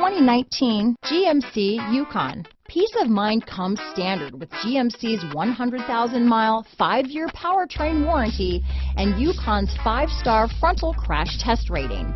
2019 GMC Yukon. Peace of mind comes standard with GMC's 100,000-mile, 5-year powertrain warranty and Yukon's 5-star frontal crash test rating.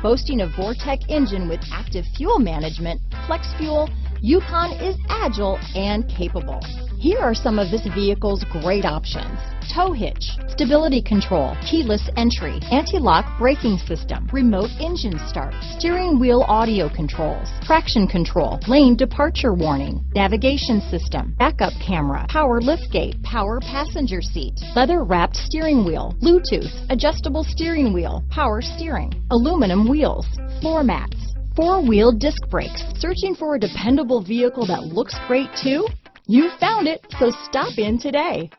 Boasting a Vortec engine with active fuel management, flex fuel, Yukon is agile and capable. Here are some of this vehicle's great options: tow hitch, stability control, keyless entry, anti-lock braking system, remote engine start, steering wheel audio controls, traction control, lane departure warning, navigation system, backup camera, power liftgate, power passenger seat, leather wrapped steering wheel, Bluetooth, adjustable steering wheel, power steering, aluminum wheels, floor mats, 4-wheel disc brakes. Searching for a dependable vehicle that looks great too? You found it, so stop in today.